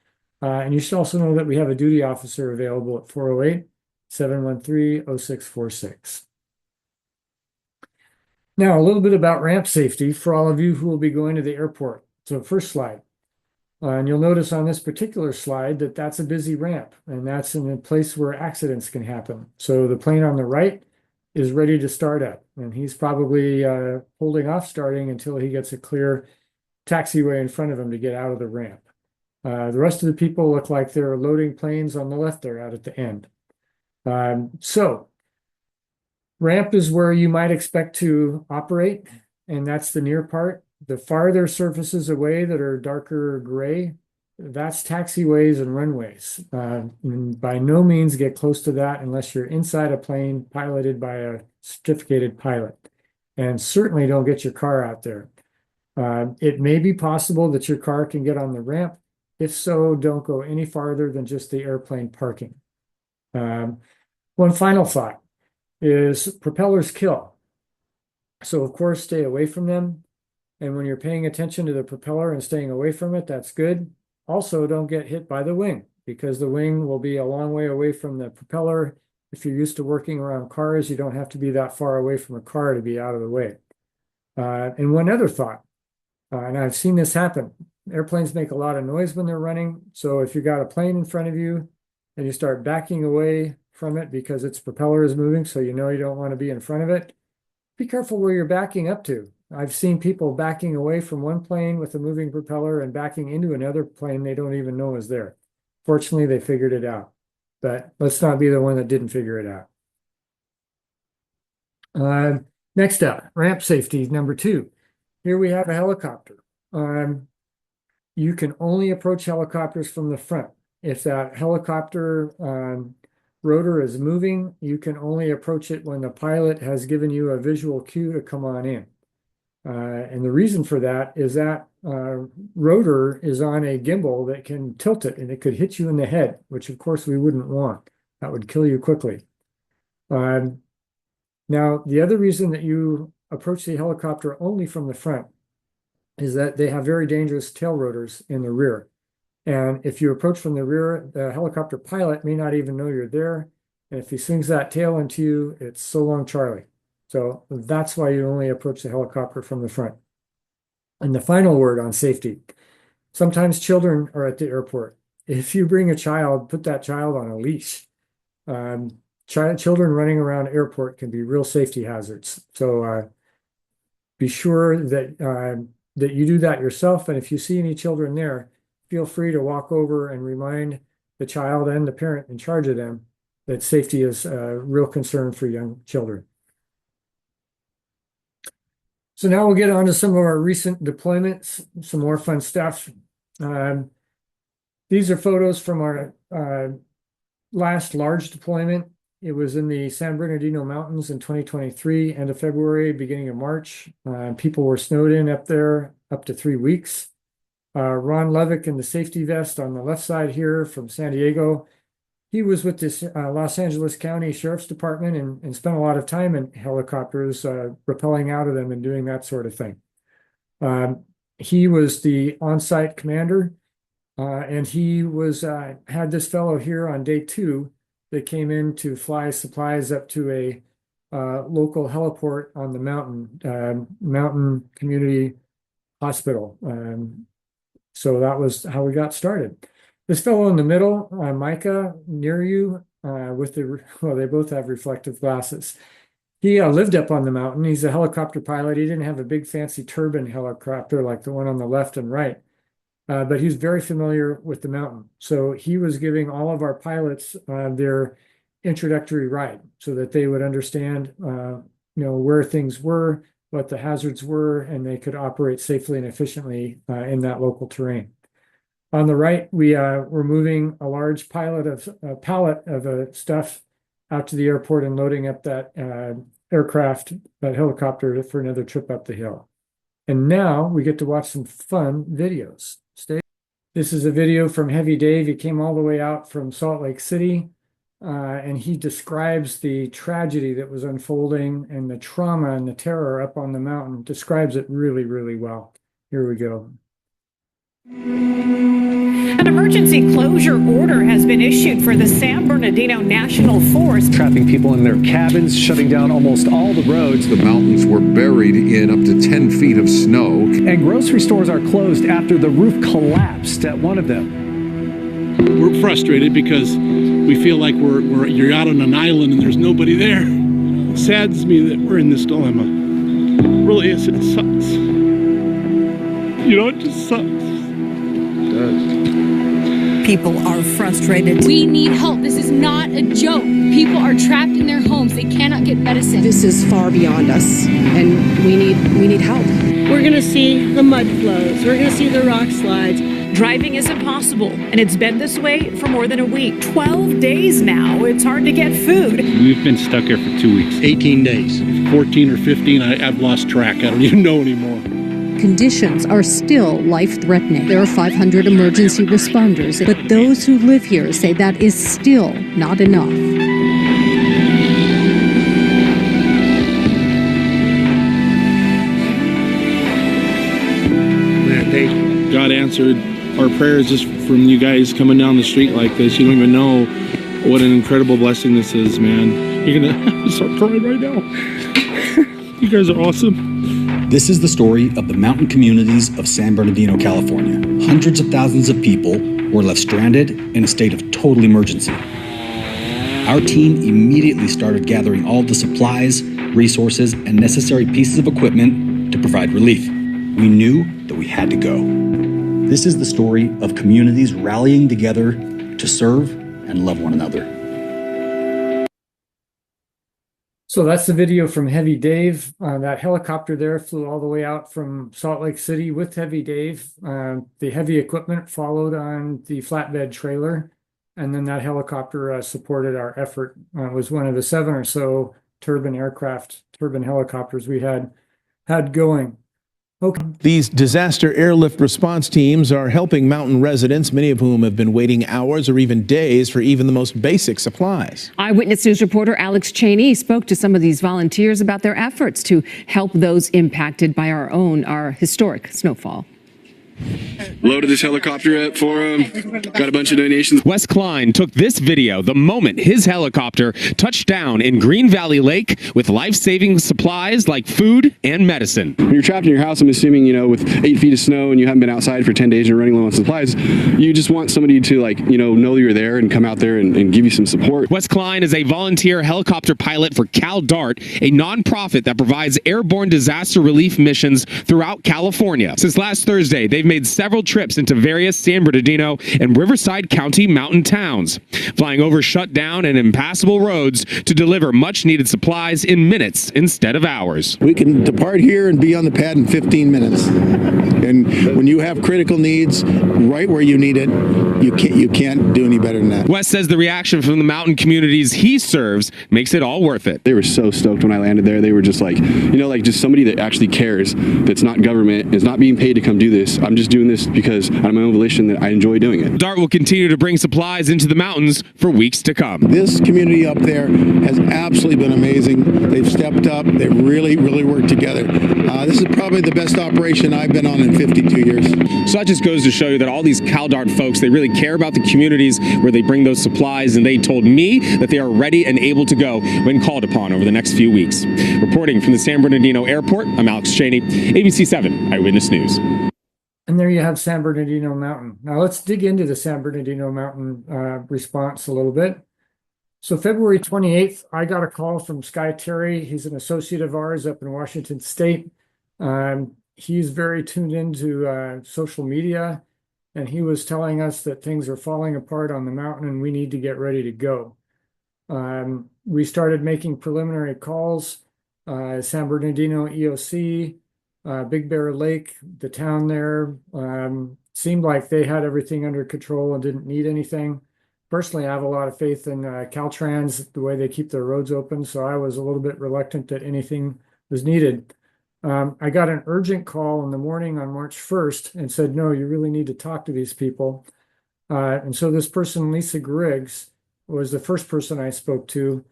S1: And you should also know that we have a duty officer available at 408-713-0646. Now, a little bit about ramp safety for all of you who will be going to the airport. So first slide. And you'll notice on this particular slide that that's a busy ramp, and that's in a place where accidents can happen. So the plane on the right is ready to start up, and he's probably holding off starting until he gets a clear taxiway in front of him to get out of the ramp. The rest of the people look like they're loading planes on the left there out at the end. So ramp is where you might expect to operate, and that's the near part. The farther surfaces away that are darker gray, that's taxiways and runways. And by no means get close to that unless you're inside a plane piloted by a certificated pilot. And certainly don't get your car out there. It may be possible that your car can get on the ramp. If so, don't go any farther than just the airplane parking. One final thought is propellers kill. So of course, stay away from them. And when you're paying attention to the propeller and staying away from it, that's good. Also, don't get hit by the wing, because the wing will be a long way away from the propeller. If you're used to working around cars, you don't have to be that far away from a car to be out of the way. And one other thought, and I've seen this happen. Airplanes make a lot of noise when they're running. So if you got a plane in front of you and you start backing away from it because its propeller is moving, so you know you don't want to be in front of it, be careful where you're backing up to. I've seen people backing away from one plane with a moving propeller and backing into another plane they don't even know is there. Fortunately, they figured it out, but let's not be the one that didn't figure it out. Next up, ramp safety, number 2. Here we have a helicopter. You can only approach helicopters from the front. If that helicopter rotor is moving, you can only approach it when the pilot has given you a visual cue to come on in. And the reason for that is that rotor is on a gimbal that can tilt it, and it could hit you in the head, which of course we wouldn't want. That would kill you quickly. Now, the other reason that you approach the helicopter only from the front is that they have very dangerous tail rotors in the rear. And if you approach from the rear, the helicopter pilot may not even know you're there. And if he swings that tail into you, it's so long, Charlie. So that's why you only approach the helicopter from the front. And the final word on safety. Sometimes children are at the airport. If you bring a child, put that child on a leash. Children running around airport can be real safety hazards. So be sure that that you do that yourself. And if you see any children there, feel free to walk over and remind the child and the parent in charge of them that safety is a real concern for young children. So now we'll get on to some of our recent deployments, some more fun stuff. These are photos from our last large deployment. It was in the San Bernardino Mountains in 2023, end of February, beginning of March. People were snowed in up there up to 3 weeks. Ron Levick in the safety vest on the left side here from San Diego. He was with this Los Angeles County Sheriff's Department and spent a lot of time in helicopters, rappelling out of them and doing that sort of thing. He was the on-site commander, and he was had this fellow here on day 2 that came in to fly supplies up to a local heliport on the Mountain Community Hospital. So that was how we got started. This fellow in the middle, Micah, near you, with they both have reflective glasses. He lived up on the mountain. He's a helicopter pilot. He didn't have a big fancy turbine helicopter like the one on the left and right, but he's very familiar with the mountain. So he was giving all of our pilots their introductory ride so that they would understand, where things were, what the hazards were, and they could operate safely and efficiently in that local terrain. On the right, we were moving a large pallet of stuff out to the airport and loading up that that helicopter for another trip up the hill. And now we get to watch some fun videos. This is a video from Heavy Dave. He came all the way out from Salt Lake City, and he describes the tragedy that was unfolding and the trauma and the terror up on the mountain. Describes it really, really well. Here we go.
S4: An emergency closure order has been issued for the San Bernardino National Forest.
S5: Trapping people in their cabins, shutting down almost all the roads.
S6: The mountains were buried in up to 10 feet of snow.
S5: And grocery stores are closed after the roof collapsed at one of them.
S7: We're frustrated because we feel like you're out on an island and there's nobody there. It saddens me that we're in this dilemma. It really is. It sucks. It just sucks.
S8: People are frustrated.
S9: We need help. This is not a joke. People are trapped in their homes. They cannot get medicine.
S8: This is far beyond us, and we need help.
S10: We're going to see the mud flows. We're going to see the rock slides.
S4: Driving is impossible, and it's been this way for more than a week. 12 days now. It's hard to get food.
S7: We've been stuck here for 2 weeks.
S11: 18 days.
S7: 14 or 15, I've lost track. I don't even know anymore.
S8: Conditions are still life-threatening. There are 500 emergency responders, but those who live here say that is still not enough.
S7: God answered our prayers just from you guys coming down the street like this. You don't even know what an incredible blessing this is, man. You're gonna start crying right now. You guys are awesome.
S11: This is the story of the mountain communities of San Bernardino, California. Hundreds of thousands of people were left stranded in a state of total emergency. Our team immediately started gathering all the supplies, resources, and necessary pieces of equipment to provide relief. We knew that we had to go. This is the story of communities rallying together to serve and love one another.
S1: So that's the video from Heavy Dave. That helicopter there flew all the way out from Salt Lake City with Heavy Dave. The heavy equipment followed on the flatbed trailer, and then that helicopter supported our effort. It was one of the 7 or so turbine helicopters we had going. Okay.
S12: These disaster airlift response teams are helping mountain residents, many of whom have been waiting hours or even days for even the most basic supplies.
S13: Eyewitness News reporter Alex Cheney spoke to some of these volunteers about their efforts to help those impacted by our historic snowfall.
S14: Loaded this helicopter up for him. Got a bunch of donations.
S15: Wes Klein took this video the moment his helicopter touched down in Green Valley Lake with life-saving supplies like food and medicine.
S14: When you're trapped in your house, I'm assuming, with 8 feet of snow and you haven't been outside for 10 days and you're running low on supplies, you just want somebody to know you're there and come out there and give you some support.
S15: Wes Klein is a volunteer helicopter pilot for CalDART, a nonprofit that provides airborne disaster relief missions throughout California. Since last Thursday, they've made several trips into various San Bernardino and Riverside County mountain towns, flying over shut down and impassable roads to deliver much-needed supplies in minutes instead of hours.
S16: We can depart here and be on the pad in 15 minutes. And when you have critical needs right where you need it, you can't do any better than that.
S15: Wes says the reaction from the mountain communities he serves makes it all worth it.
S14: They were so stoked when I landed there. They were just like, like just somebody that actually cares, that's not government, is not being paid to come do this. I'm just doing this because out of my own volition that I enjoy doing it.
S15: DART will continue to bring supplies into the mountains for weeks to come.
S16: This community up there has absolutely been amazing. They've stepped up. They've really, really worked together. This is probably the best operation I've been on in 52 years.
S15: So that just goes to show you that all these CalDART folks, they really care about the communities where they bring those supplies, and they told me that they are ready and able to go when called upon over the next few weeks. Reporting from the San Bernardino Airport, I'm Alex Cheney, ABC 7 Eyewitness News.
S1: And there you have San Bernardino Mountain. Now let's dig into the San Bernardino Mountain response a little bit. So February 28th, I got a call from Sky Terry. He's an associate of ours up in Washington State. He's very tuned into social media, and he was telling us that things are falling apart on the mountain and we need to get ready to go. We started making preliminary calls. San Bernardino EOC, Big Bear Lake, the town there, seemed like they had everything under control and didn't need anything. Personally, I have a lot of faith in Caltrans, the way they keep their roads open, so I was a little bit reluctant that anything was needed. I got an urgent call in the morning on March 1st and said, no, you really need to talk to these people. And so this person, Lisa Griggs, was the first person I spoke to.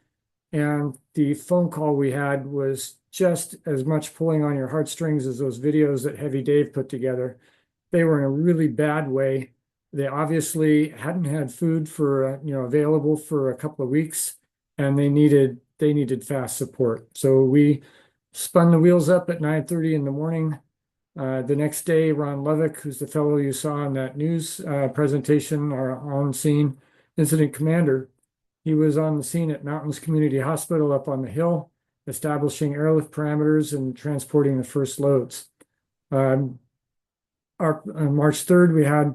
S1: And the phone call we had was just as much pulling on your heartstrings as those videos that Heavy Dave put together. They were in a really bad way. They obviously hadn't had food for available for a couple of weeks, and they needed fast support. So we spun the wheels up at 9:30 in the morning. The next day, Ron Levick, who's the fellow you saw in that news presentation, our on-scene incident commander, he was on the scene at Mountains Community Hospital up on the hill, establishing airlift parameters and transporting the first loads. On March 3rd, we had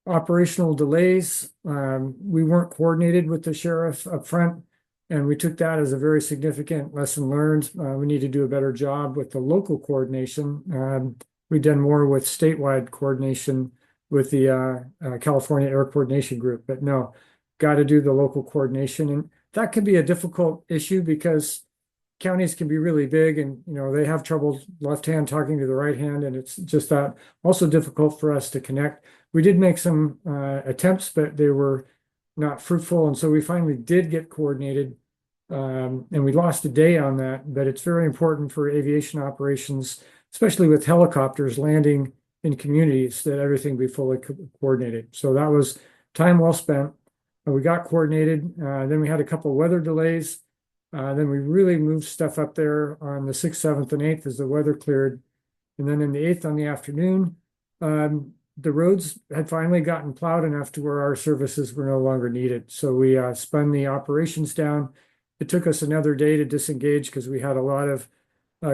S1: operational delays. We weren't coordinated with the sheriff up front, and we took that as a very significant lesson learned. We need to do a better job with the local coordination. We've done more with statewide coordination with the California Air Coordination Group, but no, got to do the local coordination. And that can be a difficult issue because counties can be really big, and they have trouble left hand talking to the right hand, and it's just that also difficult for us to connect. We did make some attempts, but they were not fruitful, and so we finally did get coordinated, and we lost a day on that. But it's very important for aviation operations, especially with helicopters landing in communities, that everything be fully coordinated. So that was time well spent. We got coordinated. Then we had a couple of weather delays. Then we really moved stuff up there on the 6th, 7th, and 8th as the weather cleared. And then in the 8th on the afternoon, the roads had finally gotten plowed enough to where our services were no longer needed. So we spun the operations down. It took us another day to disengage because we had a lot of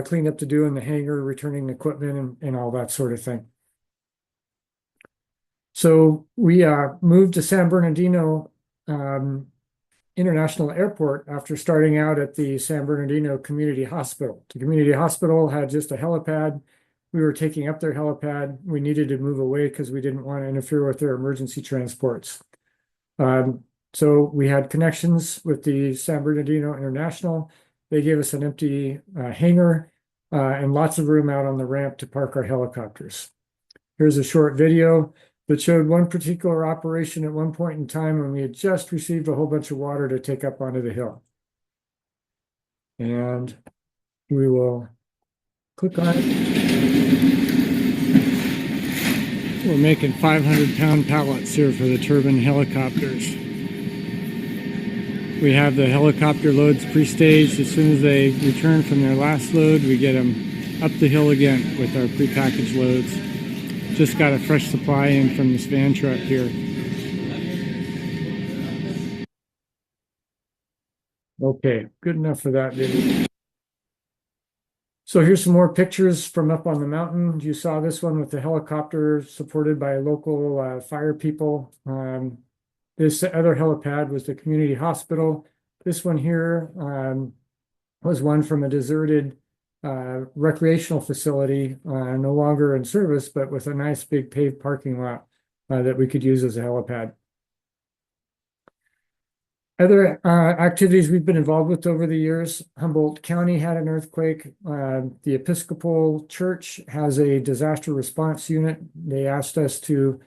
S1: cleanup to do in the hangar, returning equipment and all that sort of thing. So we moved to San Bernardino International Airport after starting out at the San Bernardino Community Hospital. The community hospital had just a helipad. We were taking up their helipad. We needed to move away because we didn't want to interfere with their emergency transports. So we had connections with the San Bernardino International. They gave us an empty hangar and lots of room out on the ramp to park our helicopters. Here's a short video that showed one particular operation at one point in time when we had just received a whole bunch of water to take up onto the hill. And we will click on it. We're making 500-pound pallets here for the turbine helicopters. We have the helicopter loads pre-staged. As soon as they return from their last load, we get them up the hill again with our pre-packaged loads. Just got a fresh supply in from this van truck here. Okay, good enough for that video. So here's some more pictures from up on the mountain. You saw this one with the helicopter supported by local fire people. This other helipad was the community hospital. This one here was one from a deserted recreational facility, no longer in service, but with a nice big paved parking lot that we could use as a helipad. Other activities we've been involved with over the years, Humboldt County had an earthquake. The Episcopal Church has a disaster response unit. They asked us to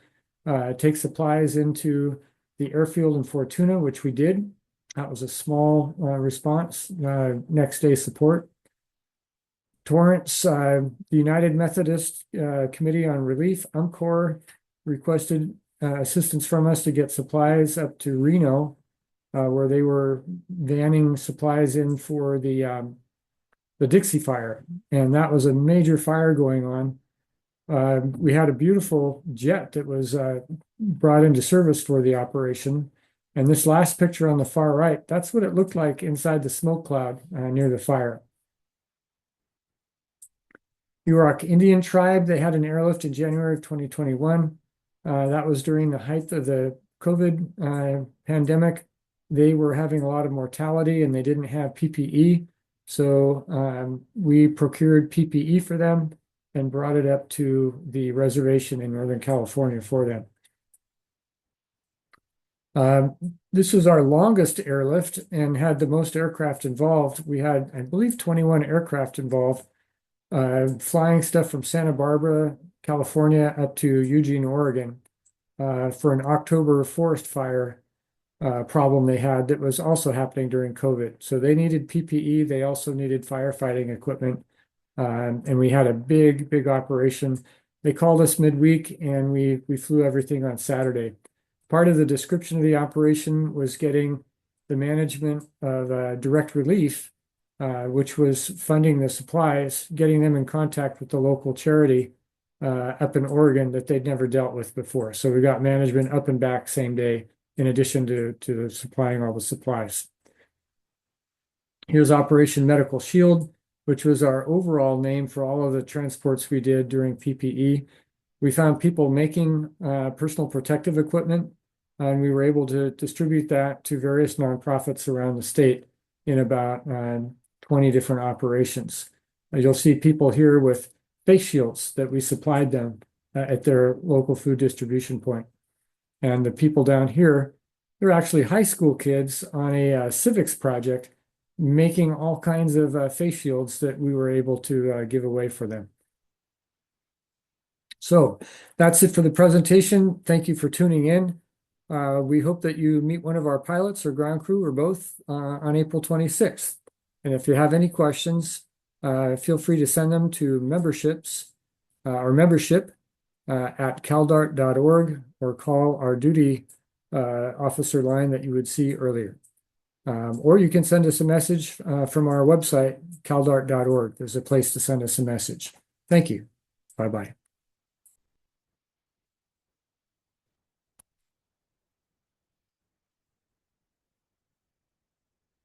S1: take supplies into the airfield in Fortuna, which we did. That was a small response, next day support. Torrance, the United Methodist Committee on Relief, UMCOR, requested assistance from us to get supplies up to Reno, where they were vanning supplies in for the Dixie Fire, and that was a major fire going on. We had a beautiful jet that was brought into service for the operation, and this last picture on the far right, that's what it looked like inside the smoke cloud near the fire. Yurok Indian Tribe, they had an airlift in January of 2021. That was during the height of the COVID pandemic. They were having a lot of mortality and they didn't have PPE. So we procured PPE for them and brought it up to the reservation in Northern California for them. This was our longest airlift and had the most aircraft involved. We had, I believe, 21 aircraft involved, flying stuff from Santa Barbara, California, up to Eugene, Oregon, for an October forest fire problem they had that was also happening during COVID. So they needed PPE. They also needed firefighting equipment. And we had a big operation. They called us midweek and we flew everything on Saturday. Part of the description of the operation was getting the management of direct relief, which was funding the supplies, getting them in contact with the local charity up in Oregon that they'd never dealt with before. So we got management up and back same day, in addition to supplying all the supplies. Here's Operation Medical Shield, which was our overall name for all of the transports we did during PPE. We found people making personal protective equipment, and we were able to distribute that to various nonprofits around the state in about 20 different operations. You'll see people here with face shields that we supplied them at their local food distribution point. And the people down here, they're actually high school kids on a civics project making all kinds of face shields that we were able to give away for them. So that's it for the presentation. Thank you for tuning in. We hope that you meet one of our pilots or ground crew or both on April 26th. And if you have any questions, feel free to send them to membership at caldart.org or call our duty officer line that you would see earlier. Or you can send us a message from our website, caldart.org. There's a place to send us a message. Thank you. Bye-bye.